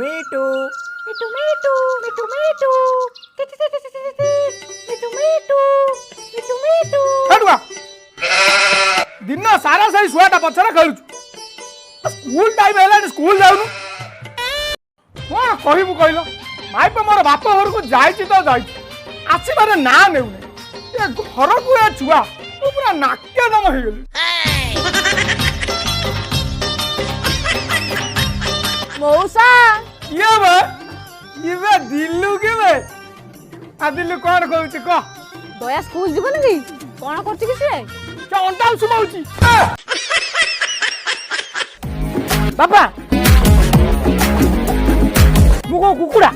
मिठू मिठू मिठू मिठू मिठू मिठू मिठू मिठू मिठू मिठू हटवा दिन सारा सही शुआटा पछरे खेलु स्कूल टाइम है स्कूल जाऊनु कौन कहबू कहल माई पे मोर बाप घर को जाई तो जाई आसबार ना नेउने ये घर को ए छुआ पूरा नाक्य दम हो गेली मौसा ये बे दिल्लू के बे आ दिल्लू कौन कहउची कह दया स्कूल जीवन की कौन करछि कि से क्या अंटा सुमाउची बापा मुको कुकुड़ा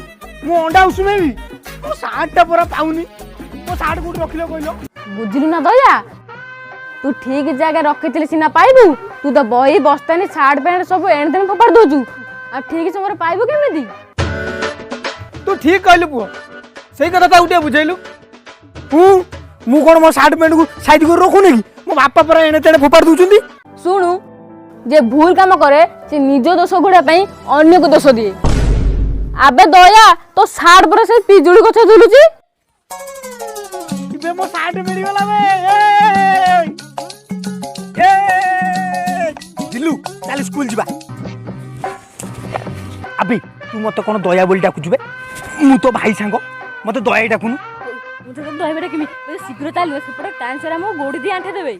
मु अंडा उसमेबी मो सार्ट पूरा पाउनी मो सार्ट कोठी रखिलो कहलो बुझिलु ना दया तू ठीक जगह रखिथिले सिना पाइबू तू तो बही बस्तानी सार्ट पैंट सब एण देन फोपाड़ दोजू आ ठीक समय पाइबू केमिदी तू ठीक कहलु पुओ सही कथा ता उठे बुझैलु मु कोन मो सार्ट पैंट को साइड को रखुनी कि मो बापा पर एणे तेणे फोपाड़ दोचुंदी सुनु जे भूल काम करे से निज दोष गुड़ा पई अन्य को दोष दिए आबे दया तो सार्ट पर से पिजुड़ी गछ झुलुची इबे मो सार्ट मिली गला बे ए दिल्लू चल स्कूल जीवा अभी तू मत कोन दया बोली डाकुछु बे मु तो भाई सांग मत दया डाकुनु मुझे तो दयबेटा केमी शीघ्र चलियो सेपटे टाइम से हम गोड़ी दी आंठे देबे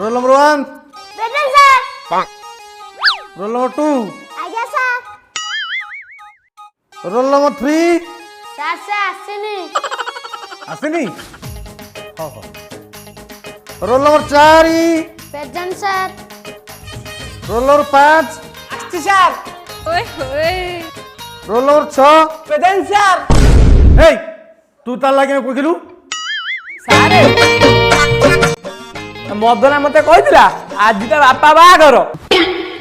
roll number 1 present sir roll number 2 आज्ञा सर रोल नंबर 3 सर से आसिनी आसिनी हो roll number 4 present sir roll number 5 आस्ती सर ओए होए रोल नंबर 6 प्रेजेंट सर हे तू तार लागे कोकिलु सारे मदना मते कहितला आज ता बापा बागर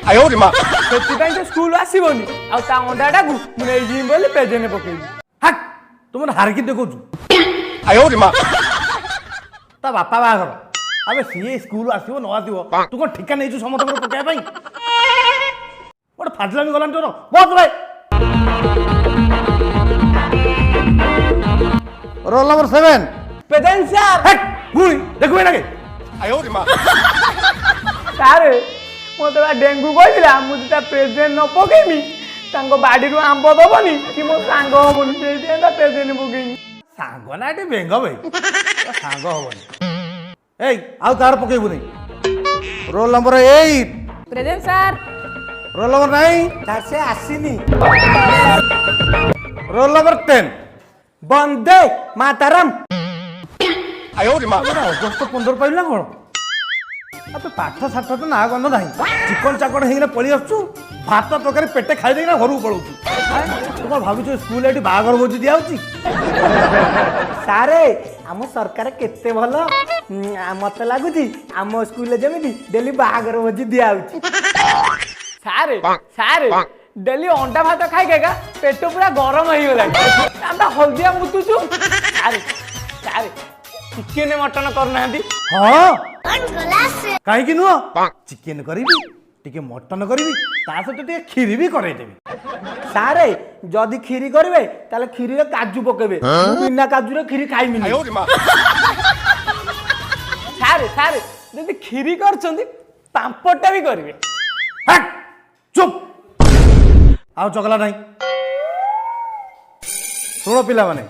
आयो रे मां सेति पई से स्कूल आसीबोनी आ ता अंडाटा को मु नै जिम बोली पेजेने पकेली हट तुम हार की देखो आयो रे मां ता बापा बागर अबे सीए स्कूल आसीबो न आसीबो तू को ठिका नै छु समत पर पकाय पई ओड फाटलामी गलान तोर बहुत भाई रोल नंबर 7 प्रेजेंट सर हट गुई देखबे ना के आयो रे मां सारे मते बा डेंगू कहिला मुझे प्रेजेंट न पकेमी तांको बाडी रु आंबो दबनी कि मो सांग होबनी से देंदा प्रेजेंट पकेमी सांग नाटी बेंग भाई सांग होबनी एई आउ तार पकेबु नै roll number 8 present sir roll number 9 तार से आसीनी रोल नंबर 10 वंदे मातरम आयो रे मां अगस्त 15 पाइला कोन अबे पाठ साठ तो ना गंध नाही चिकन चाकन हेगिना पळी आछू भात तरकारी पेटे खाइ देना घर को पळौछु तू कोन भाबिछु स्कूल एटी बागर भोजी दियाउची सारे हम सरकार केते भलो मते लागुची हम स्कूल जेमिति डेली बागर भोजी दियाउची सारे सारे डेली अंडा भात खाइ केगा पेट पूरा गरम होई गेला आंदा हल्दिया मुतुछु सारे सारे चिकेन मटन करना दी हां काहे कि नुह चिकेन करिबी टिके मटन करिबी ता सते टिके खीरी भी करे देबी सारे जदी खीरी करबे ताले खीरी रे काजू पकेबे बिना काजू रे खीरी खाइमिनी आयो रे मां सारे सारे जदी खीरी करछंदी पांपडटा भी करबे हट चुप आउ चगला नाही सुनो पिला माने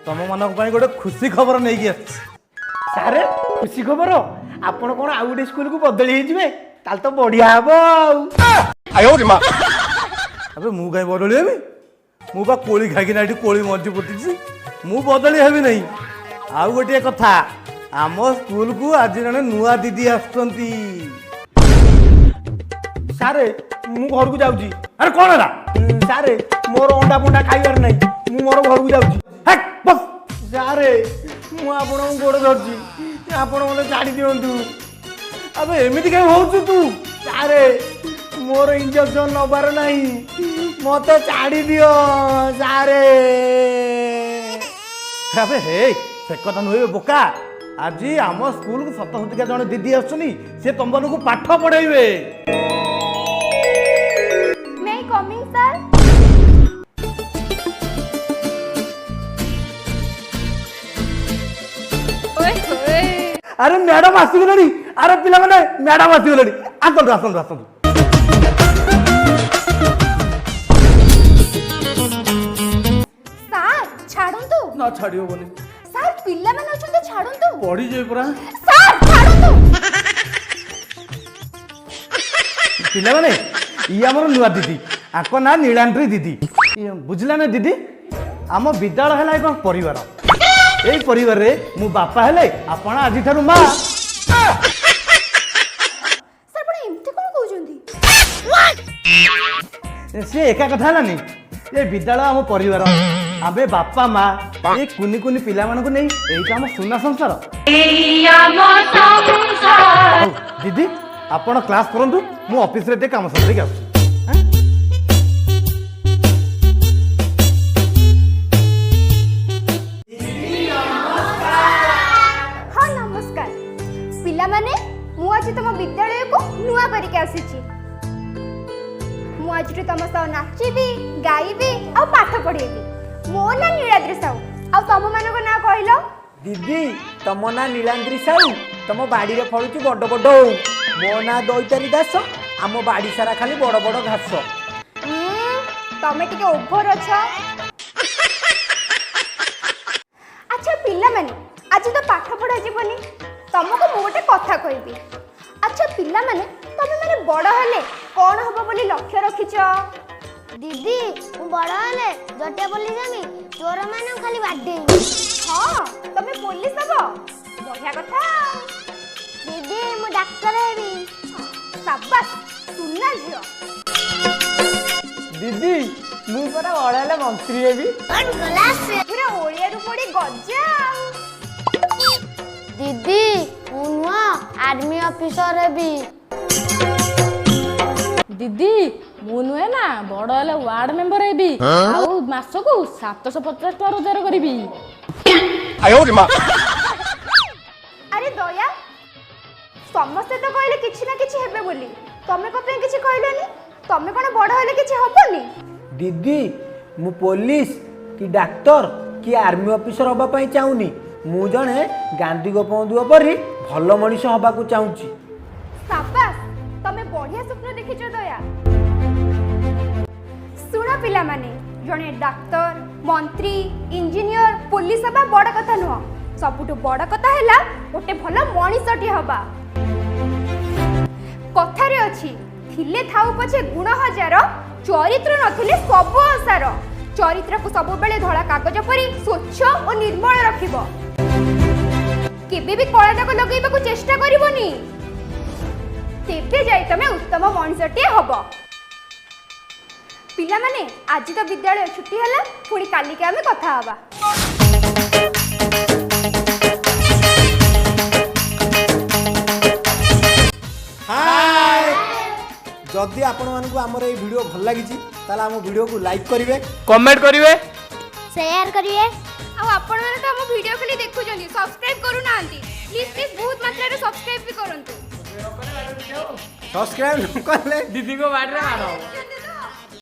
तम मानक पई गोटे खुशी खबर नै कि सारे खुशी खबर आपण कोन आ गोटे स्कूल को बदली हे जिवे ताल तो बढ़िया हबो आयो रे मां अबे मु गाय बदली हेबी मु बा कोली खाइ कि नाठी कोली मर्जी पटिछि मु बदली हेबी नहीं आ गोटे कथा आम स्कूल को आज जने नुआ दीदी आछंती सारे मु घर को जाउची अरे कोन हला सारे मोर अंडा पुंडा खाइबार नै मु मोर घर को जाउची हट बस सारे मु आपण गोड़ धरची आपण मते छाड़ी दियंतु अबे एमिति काहे होउछु तू सारे मोर इंजेक्शन नबार नहीं मते छाड़ी दियो सारे अबे हे से कथा नुहे बोका आज आम स्कूल को सतसतिका जन दीदी आसुनी से तुम को पाठ पढ़ेबे मैं कमिंग सर। अरे मैडम आसीगलनी अरे पिला माने मैडम आसीगलनी आसंतु आसंतु आसंतु सर छाड़ନ୍ତୁ। ना छाड़ी होबनी सर पिल्ला माने अछंते छाड़ନ୍ତୁ। पड़ी जाई परा सर छाड़ନ୍ତୁ। पिला माने ई हमर नुआ दीदी आको ना नीलांद्री दीदी बुझला ना दीदी आम विद्यालय है एक परिवार यही परिवार रे मु बापा हेले आपण आज ठारू माँ सर पण एमती कोन कहउजंती? से एका कथा हलानी ये विद्यालय आम परिवार आमे बापा माँ ये कुनी कुनी पिला मानकु नहीं एई आम सुना संसार हौ, दीदी आपण क्लास करंतु मु ऑफिस रे ते काम सरी आसु हाँ नमस्कार पिला माने मु आज तुम विद्यालय को नुआ करके आसीची। मु आज तुम सह नाचिबी गाइबी आ पाठ पढ़ेबी। मो ना नीलाद्री साहू आ तुम मानको ना कहलो दीदी तम ना नीलांद्री साहू तम बाड़ी रे फळुची बड बड हो मो ना दैतारी दास आम बाड़ी सारा खाली बड़ बड़ घास तमे टिके ओभर अछ। अच्छा पिला माने आज तो पाठ पढ़ा जीवनी तुमको मु गोटे कथा कहबी। अच्छा पिला माने तमे माने बड़ हले कोन हबो बोली लक्ष्य रखिछ? दीदी मु बड़ हले जटिया पुलिस हेमी चोर माने खाली बाडे। हां तमे पुलिस हबो बढ़िया कथा। दीदी मु डॉक्टर हेबी। शाबाश सुनना झियो। दीदी मु परा बड़ाले मंत्री हेबी पूरा ओडिया रु पड़ी गज्जा। दीदी मु नुआ आर्मी ऑफिसर हेबी। दीदी मु नुहे ना बड़ हेले वार्ड मेंबर हेबी आउ मासकू 750 टका रोजगार करिबी। अरे दया समस्ते तो कहले किछि ना किछि हेबे बोली तमे को पे किछि कहलेनी? तमे कोन बड़ हले किछि हबोनी? दीदी मु पुलिस कि डॉक्टर कि आर्मी ऑफिसर हबा पई चाहुनी मु जणे गांधी गोपबंधु परी भल मनीष हबा को चाहुची। शाबाश तमे बढ़िया स्वप्न देखिछो दया। सुना पिला माने जणे डॉक्टर मंत्री इंजीनियर पुलिस हबा बड़ कथा नुह सबुठु बड़ कथा हैला गोटे भल मनीषटी हबा। कथारे अछि थिले थाउ पछे गुण हजार चरित्र नथिले सब असार। चरित्र को सब बेले धड़ा कागज परी स्वच्छ और निर्मल रखिबो। केबे भी कला दाग लगेबा को चेष्टा करिवोनी तेबे जाई तमे उत्तम मनीषटी हबो। पिला माने आज तो विद्यालय छुट्टी हला पुणी काली के हमें कथा हबा। हाय जदि आपण मानकु हमर ए वीडियो भल लागिची ताला हम वीडियो को लाइक करिवे कमेंट करिवे शेयर करिए आ आपण माने तो हम वीडियो खाली देखु जनी सब्सक्राइब करू नांती प्लीज प्लीज बहुत मात्रा रे सब्सक्राइब भी करंतु। सब्सक्राइब करले दीदी को बाड़ रे मारो।